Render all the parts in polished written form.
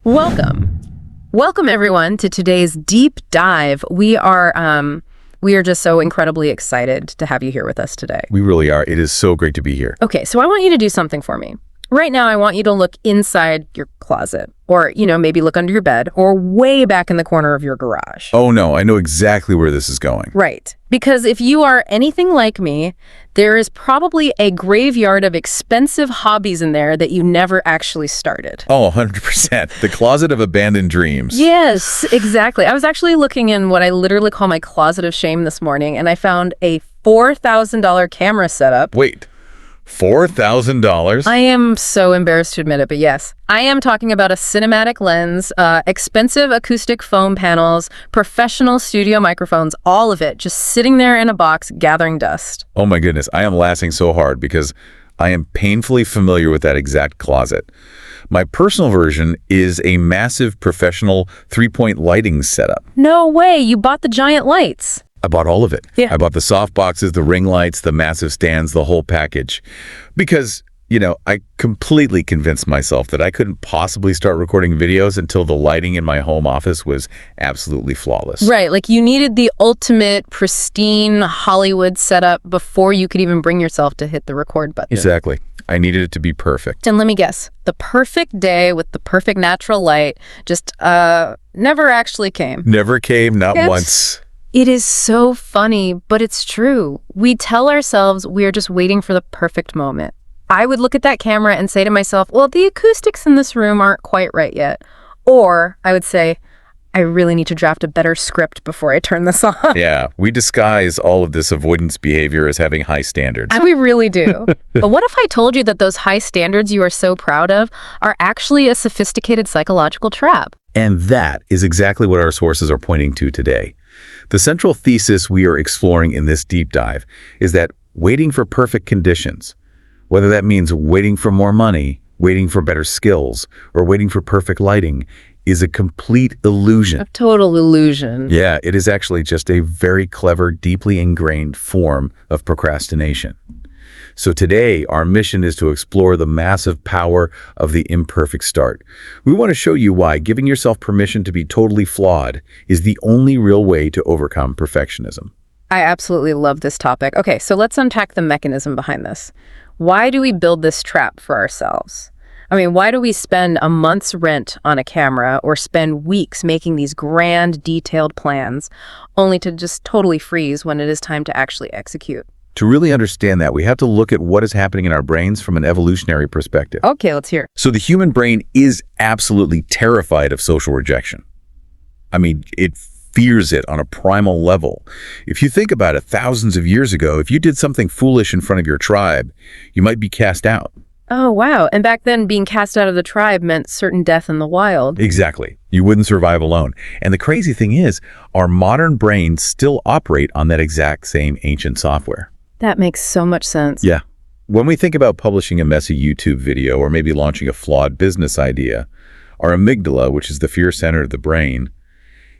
Welcome. Welcome everyone to today's deep dive. We are just so incredibly excited to have you here with us today. We really are. It is so great to be here. Okay, so I want you to do something for me. Right now, I want you to look inside your closet or, maybe look under your bed or way back in the corner of your garage. Oh no, I know exactly where this is going. Right. Because if you are anything like me, there is probably a graveyard of expensive hobbies in there that you never actually started. Oh, 100%. The closet of abandoned dreams. Yes, exactly. I was actually looking in what I literally call my closet of shame this morning, and I found a $4,000 camera setup. Wait, $4,000? I am so embarrassed to admit it, but yes. I am talking about a cinematic lens, expensive acoustic foam panels, professional studio microphones, all of it just sitting there in a box gathering dust. Oh my goodness, I am laughing so hard because I am painfully familiar with that exact closet. My personal version is a massive professional three-point lighting setup. No way, you bought the giant lights. I bought all of it. Yeah. I bought the soft boxes, the ring lights, the massive stands, the whole package. Because, I completely convinced myself that I couldn't possibly start recording videos until the lighting in my home office was absolutely flawless. Right, like you needed the ultimate pristine Hollywood setup before you could even bring yourself to hit the record button. Exactly. I needed it to be perfect. And let me guess, the perfect day with the perfect natural light just never actually came. Never came, not Yes. once. It is so funny, but it's true. We tell ourselves we are just waiting for the perfect moment. I would look at that camera and say to myself, well, the acoustics in this room aren't quite right yet. Or I would say, I really need to draft a better script before I turn this on. Yeah, we disguise all of this avoidance behavior as having high standards. And we really do. But what if I told you that those high standards you are so proud of are actually a sophisticated psychological trap? And that is exactly what our sources are pointing to today. The central thesis we are exploring in this deep dive is that waiting for perfect conditions, whether that means waiting for more money, waiting for better skills, or waiting for perfect lighting, is a complete illusion. A total illusion. Yeah, it is actually just a very clever, deeply ingrained form of procrastination. So today, our mission is to explore the massive power of the imperfect start. We want to show you why giving yourself permission to be totally flawed is the only real way to overcome perfectionism. I absolutely love this topic. Okay, so let's unpack the mechanism behind this. Why do we build this trap for ourselves? Why do we spend a month's rent on a camera or spend weeks making these grand, detailed plans only to just totally freeze when it is time to actually execute? To really understand that, we have to look at what is happening in our brains from an evolutionary perspective. Okay, let's hear. So the human brain is absolutely terrified of social rejection. It fears it on a primal level. If you think about it, thousands of years ago, if you did something foolish in front of your tribe, you might be cast out. Oh, wow. And back then, being cast out of the tribe meant certain death in the wild. Exactly. You wouldn't survive alone. And the crazy thing is, our modern brains still operate on that exact same ancient software. That makes so much sense. Yeah. When we think about publishing a messy YouTube video or maybe launching a flawed business idea, our amygdala, which is the fear center of the brain,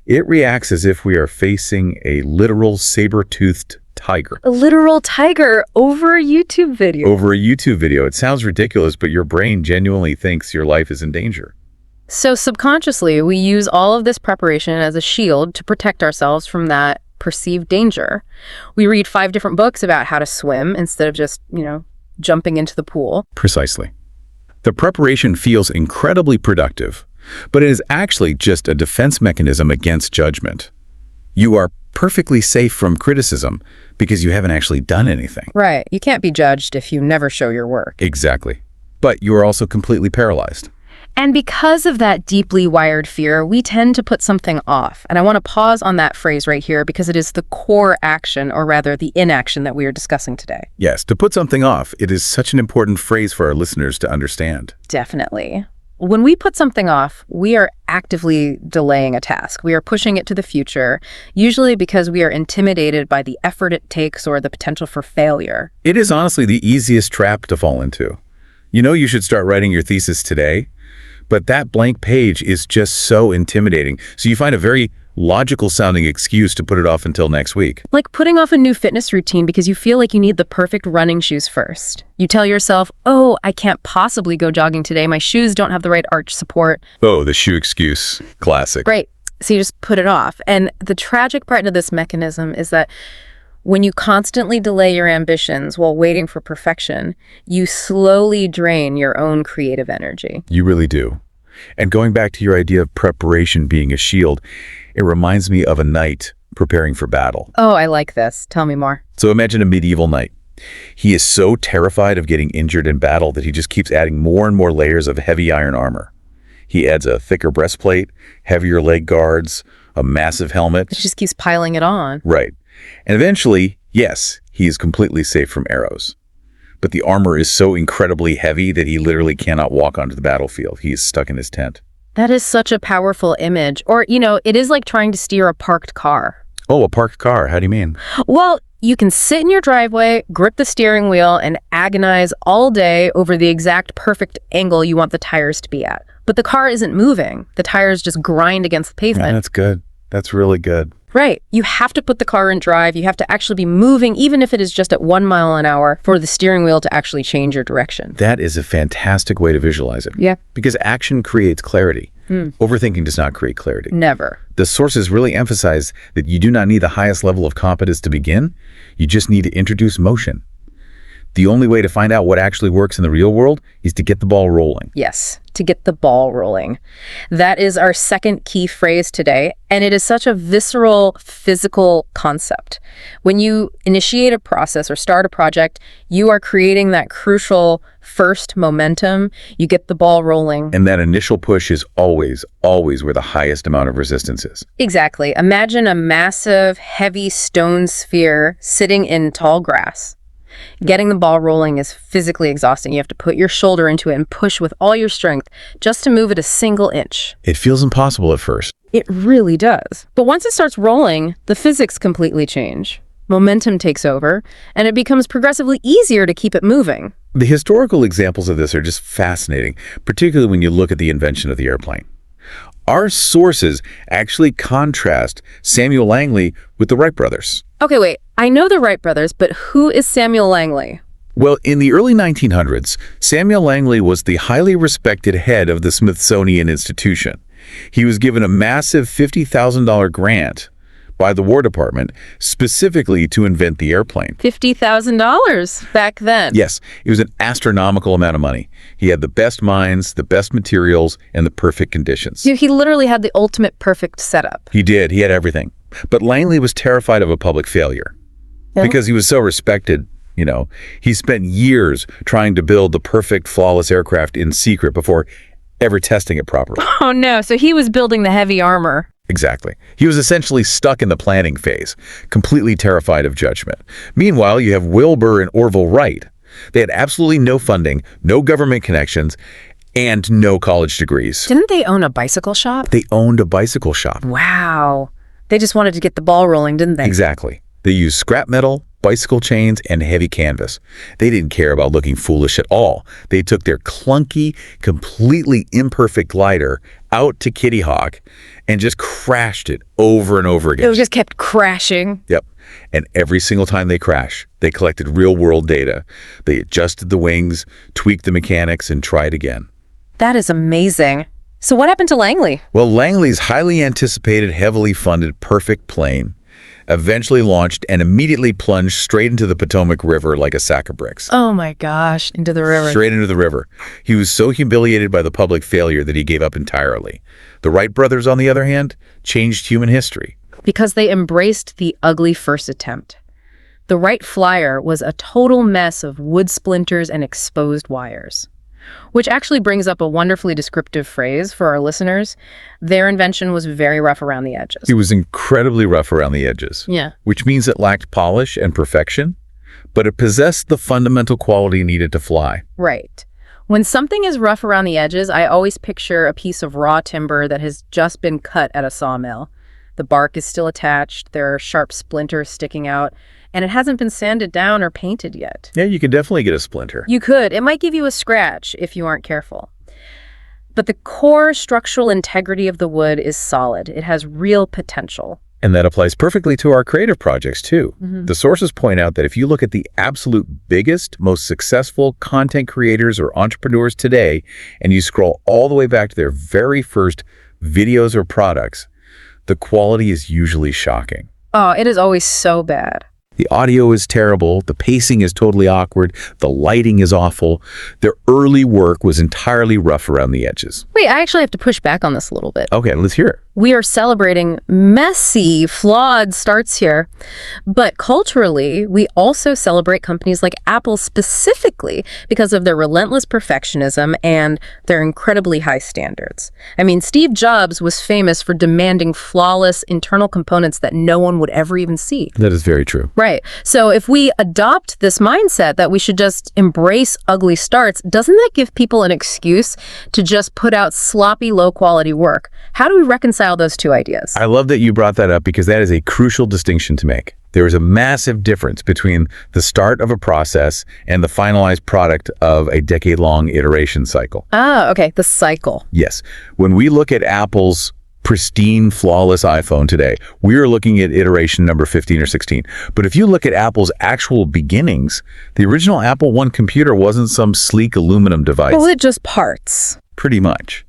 it reacts as if we are facing a literal saber-toothed tiger. A literal tiger over a YouTube video. Over a YouTube video. It sounds ridiculous, but your brain genuinely thinks your life is in danger. So subconsciously, we use all of this preparation as a shield to protect ourselves from that perceived danger. We read 5 different books about how to swim instead of just, jumping into the pool. Precisely. The preparation feels incredibly productive, but it is actually just a defense mechanism against judgment. You are perfectly safe from criticism because you haven't actually done anything. Right. You can't be judged if you never show your work. Exactly. But you are also completely paralyzed. And because of that deeply wired fear, we tend to put something off. And I want to pause on that phrase right here because it is the core action, or rather the inaction that we are discussing today. Yes, to put something off, it is such an important phrase for our listeners to understand. Definitely. When we put something off, we are actively delaying a task. We are pushing it to the future, usually because we are intimidated by the effort it takes or the potential for failure. It is honestly the easiest trap to fall into. You should start writing your thesis today, but that blank page is just so intimidating. So you find a very logical-sounding excuse to put it off until next week. Like putting off a new fitness routine because you feel like you need the perfect running shoes first. You tell yourself, oh, I can't possibly go jogging today. My shoes don't have the right arch support. Oh, the shoe excuse. Classic. Right. So you just put it off. And the tragic part of this mechanism is that when you constantly delay your ambitions while waiting for perfection, you slowly drain your own creative energy. You really do. And going back to your idea of preparation being a shield, it reminds me of a knight preparing for battle. Oh, I like this. Tell me more. So imagine a medieval knight. He is so terrified of getting injured in battle that he just keeps adding more and more layers of heavy iron armor. He adds a thicker breastplate, heavier leg guards, a massive helmet. It just keeps piling it on. Right. And eventually, yes, he is completely safe from arrows. But the armor is so incredibly heavy that he literally cannot walk onto the battlefield. He is stuck in his tent. That is such a powerful image. Or, it is like trying to steer a parked car. Oh, a parked car. How do you mean? Well, you can sit in your driveway, grip the steering wheel, and agonize all day over the exact perfect angle you want the tires to be at. But the car isn't moving. The tires just grind against the pavement. Yeah, that's good. That's really good. Right. You have to put the car in drive. You have to actually be moving, even if it is just at 1 mile an hour, for the steering wheel to actually change your direction. That is a fantastic way to visualize it. Yeah. Because action creates clarity. Overthinking does not create clarity. Never. The sources really emphasize that you do not need the highest level of competence to begin. You just need to introduce motion. The only way to find out what actually works in the real world is to get the ball rolling. Yes, to get the ball rolling. That is our second key phrase today, and it is such a visceral, physical concept. When you initiate a process or start a project, you are creating that crucial first momentum. You get the ball rolling. And that initial push is always where the highest amount of resistance is. Exactly. Imagine a massive, heavy stone sphere sitting in tall grass. Getting the ball rolling is physically exhausting. You have to put your shoulder into it and push with all your strength just to move it a single inch. It feels impossible at first. It really does. But once it starts rolling, the physics completely change. Momentum takes over, and it becomes progressively easier to keep it moving. The historical examples of this are just fascinating, particularly when you look at the invention of the airplane. Our sources actually contrast Samuel Langley with the Wright brothers. Okay, wait. I know the Wright brothers, but who is Samuel Langley? Well, in the early 1900s, Samuel Langley was the highly respected head of the Smithsonian Institution. He was given a massive $50,000 grant by the War Department specifically to invent the airplane. $50,000 back then. Yes, it was an astronomical amount of money. He had the best minds, the best materials, and the perfect conditions. He literally had the ultimate perfect setup. He did. He had everything. But Langley was terrified of a public failure. Yeah. Because he was so respected, he spent years trying to build the perfect, flawless aircraft in secret before ever testing it properly. Oh no, so he was building the heavy armor. Exactly. He was essentially stuck in the planning phase, completely terrified of judgment. Meanwhile, you have Wilbur and Orville Wright. They had absolutely no funding, no government connections, and no college degrees. Didn't they own a bicycle shop? They owned a bicycle shop. Wow. They just wanted to get the ball rolling, didn't they? Exactly. They used scrap metal, bicycle chains, and heavy canvas. They didn't care about looking foolish at all. They took their clunky, completely imperfect glider out to Kitty Hawk and just crashed it over and over again. It just kept crashing. Yep. And every single time they crash, they collected real-world data. They adjusted the wings, tweaked the mechanics, and tried again. That is amazing. So what happened to Langley? Well, Langley's highly anticipated, heavily funded, perfect plane eventually launched and immediately plunged straight into the Potomac River like a sack of bricks. Oh my gosh, into the river. Straight into the river. He was so humiliated by the public failure that he gave up entirely. The Wright brothers, on the other hand, changed human history. Because they embraced the ugly first attempt. The Wright Flyer was a total mess of wood splinters and exposed wires. Which actually brings up a wonderfully descriptive phrase for our listeners. Their invention was very rough around the edges. It was incredibly rough around the edges. Yeah. Which means it lacked polish and perfection, but it possessed the fundamental quality needed to fly. Right. When something is rough around the edges, I always picture a piece of raw timber that has just been cut at a sawmill. The bark is still attached, there are sharp splinters sticking out, and it hasn't been sanded down or painted yet. Yeah, you can definitely get a splinter. You could. It might give you a scratch if you aren't careful. but the core structural integrity of the wood is solid. It has real potential. And that applies perfectly to our creative projects, too. The sources point out that if you look at the absolute biggest, most successful content creators or entrepreneurs today, and you scroll all the way back to their very first videos or products, the quality is usually shocking. Oh, it is always so bad. The audio is terrible, the pacing is totally awkward, the lighting is awful. Their early work was entirely rough around the edges. Wait, I actually have to push back on this a little bit. Okay, let's hear it. We are celebrating messy, flawed starts here. But culturally, we also celebrate companies like Apple specifically because of their relentless perfectionism and their incredibly high standards. I mean, Steve Jobs was famous for demanding flawless internal components that no one would ever even see. That is very true. Right. So if we adopt this mindset that we should just embrace ugly starts, doesn't that give people an excuse to just put out sloppy, low-quality work? How do we reconcile those two ideas? I love that you brought that up because that is a crucial distinction to make. There is a massive difference between the start of a process and the finalized product of a decade-long iteration cycle. Ah, okay, the cycle. Yes. When we look at Apple's pristine, flawless iPhone today, we are looking at iteration number 15 or 16. But if you look at Apple's actual beginnings, the original Apple I computer wasn't some sleek aluminum device. Well, it just parts. Pretty much.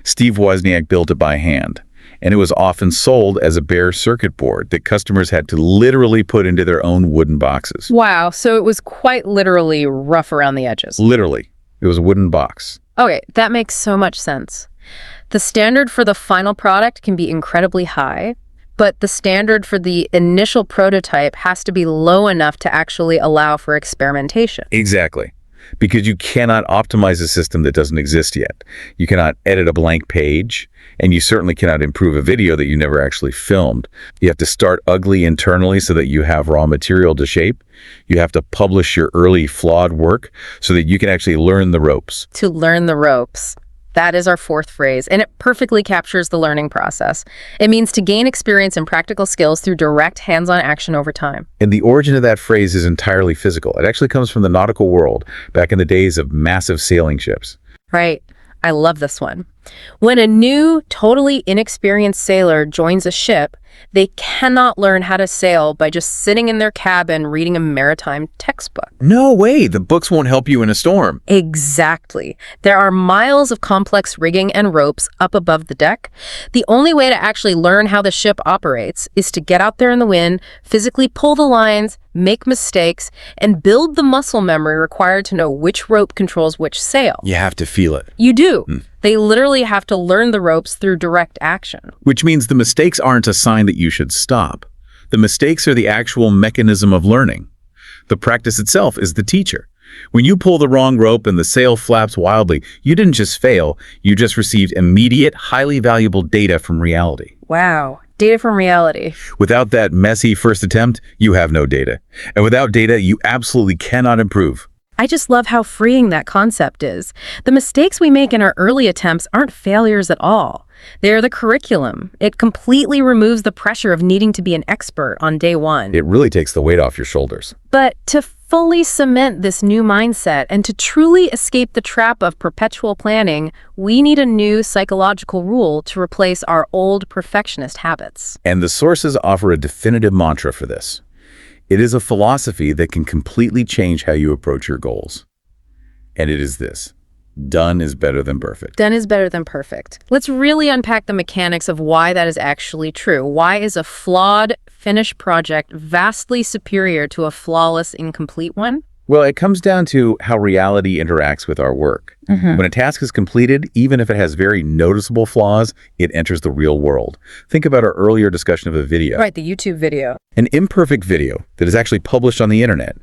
Steve Wozniak built it by hand, and it was often sold as a bare circuit board that customers had to literally put into their own wooden boxes. Wow, so it was quite literally rough around the edges. Literally. It was a wooden box. Okay, that makes so much sense. The standard for the final product can be incredibly high, but the standard for the initial prototype has to be low enough to actually allow for experimentation. Exactly. Because you cannot optimize a system that doesn't exist yet. You cannot edit a blank page, and you certainly cannot improve a video that you never actually filmed. You have to start ugly internally so that you have raw material to shape. You have to publish your early flawed work so that you can actually learn the ropes. To learn the ropes. That is our fourth phrase, and it perfectly captures the learning process. It means to gain experience and practical skills through direct hands-on action over time. And the origin of that phrase is entirely physical. It actually comes from the nautical world, back in the days of massive sailing ships. Right. I love this one. When a new, totally inexperienced sailor joins a ship, they cannot learn how to sail by just sitting in their cabin reading a maritime textbook. No way! The books won't help you in a storm. Exactly. There are miles of complex rigging and ropes up above the deck. The only way to actually learn how the ship operates is to get out there in the wind, physically pull the lines, make mistakes, and build the muscle memory required to know which rope controls which sail. You have to feel it. You do. They literally have to learn the ropes through direct action. Which means the mistakes aren't a sign that you should stop. The mistakes are the actual mechanism of learning. The practice itself is the teacher. When you pull the wrong rope and the sail flaps wildly, you didn't just fail, you just received immediate, highly valuable data from reality. Wow. Data from reality. Without that messy first attempt, you have no data. And without data, you absolutely cannot improve. I just love how freeing that concept is. The mistakes we make in our early attempts aren't failures at all. They're the curriculum. It completely removes the pressure of needing to be an expert on day one. It really takes the weight off your shoulders. But to fully cement this new mindset and to truly escape the trap of perpetual planning, we need a new psychological rule to replace our old perfectionist habits. And the sources offer a definitive mantra for this. It is a philosophy that can completely change how you approach your goals. And it is this: done is better than perfect. Done is better than perfect. Let's really unpack the mechanics of why that is actually true. Why is a flawed, finished project vastly superior to a flawless, incomplete one? Well, it comes down to how reality interacts with our work. When a task is completed, even if it has very noticeable flaws, it enters the real world. Think about our earlier discussion of a video. Right, the YouTube video. An imperfect video that is actually published on the internet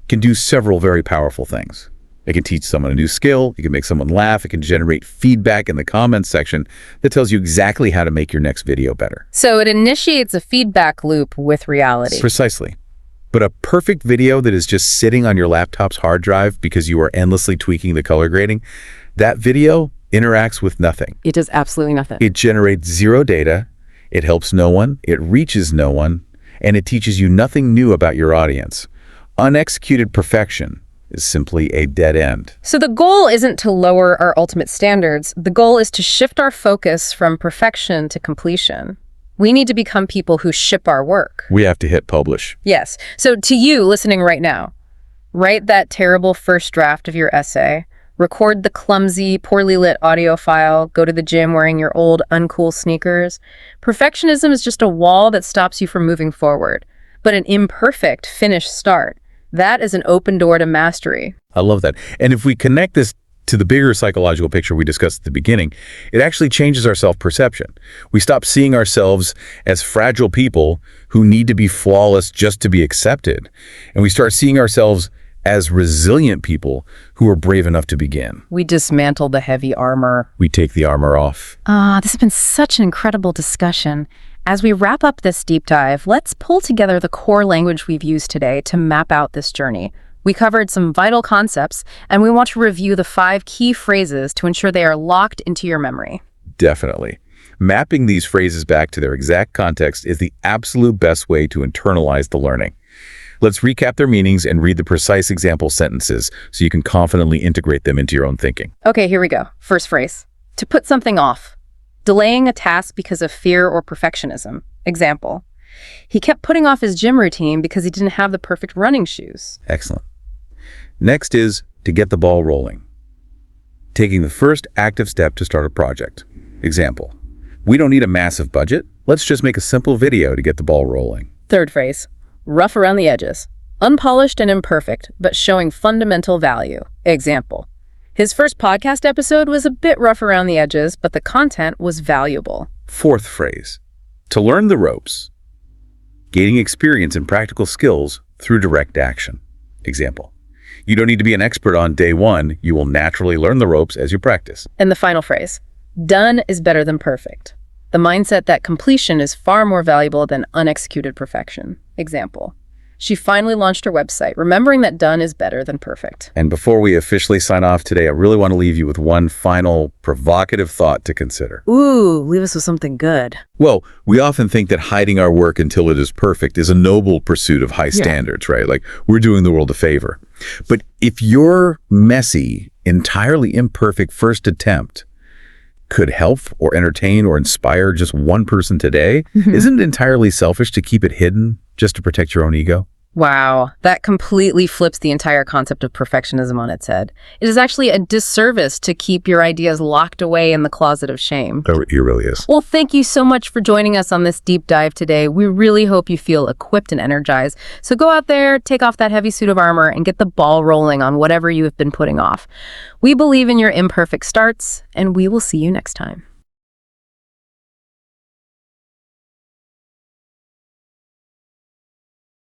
can do several very powerful things. It can teach someone a new skill, it can make someone laugh, it can generate feedback in the comments section that tells you exactly how to make your next video better. So it initiates a feedback loop with reality. Precisely. But a perfect video that is just sitting on your laptop's hard drive because you are endlessly tweaking the color grading, that video interacts with nothing. It does absolutely nothing. It generates zero data, it helps no one, it reaches no one, and it teaches you nothing new about your audience. Unexecuted perfection is simply a dead end. So the goal isn't to lower our ultimate standards. The goal is to shift our focus from perfection to completion. We need to become people who ship our work. We have to hit publish. Yes. So to you listening right now, write that terrible first draft of your essay. Record the clumsy, poorly lit audio file. Go to the gym wearing your old, uncool sneakers. Perfectionism is just a wall that stops you from moving forward. But an imperfect, finished start, that is an open door to mastery. I love that. And if we connect this to the bigger psychological picture we discussed at the beginning, it actually changes our self-perception. We stop seeing ourselves as fragile people who need to be flawless just to be accepted. And we start seeing ourselves as resilient people who are brave enough to begin. We dismantle the heavy armor. We take the armor off. This has been such an incredible discussion. As we wrap up this deep dive, let's pull together the core language we've used today to map out this journey. We covered some vital concepts, and we want to review the 5 key phrases to ensure they are locked into your memory. Definitely. Mapping these phrases back to their exact context is the absolute best way to internalize the learning. Let's recap their meanings and read the precise example sentences so you can confidently integrate them into your own thinking. Okay, here we go. First phrase. To put something off. Delaying a task because of fear or perfectionism. Example. He kept putting off his gym routine because he didn't have the perfect running shoes. Excellent. Next is to get the ball rolling. Taking the first active step to start a project. Example. We don't need a massive budget. Let's just make a simple video to get the ball rolling. Third phrase. Rough around the edges. Unpolished and imperfect, but showing fundamental value. Example. His first podcast episode was a bit rough around the edges, but the content was valuable. Fourth phrase. To learn the ropes. Gaining experience and practical skills through direct action. Example. You don't need to be an expert on day 1. You will naturally learn the ropes as you practice. And the final phrase. Done is better than perfect. The mindset that completion is far more valuable than unexecuted perfection. Example. She finally launched her website, remembering that done is better than perfect. And before we officially sign off today, I really want to leave you with one final provocative thought to consider. Ooh, leave us with something good. Well, we often think that hiding our work until it is perfect is a noble pursuit of high standards, right? Like we're doing the world a favor. But if your messy, entirely imperfect first attempt could help or entertain or inspire just one person today, isn't it entirely selfish to keep it hidden just to protect your own ego? Wow, that completely flips the entire concept of perfectionism on its head. It is actually a disservice to keep your ideas locked away in the closet of shame. It really is. Well, thank you so much for joining us on this deep dive today. We really hope you feel equipped and energized. So go out there, take off that heavy suit of armor, and get the ball rolling on whatever you have been putting off. We believe in your imperfect starts, and we will see you next time.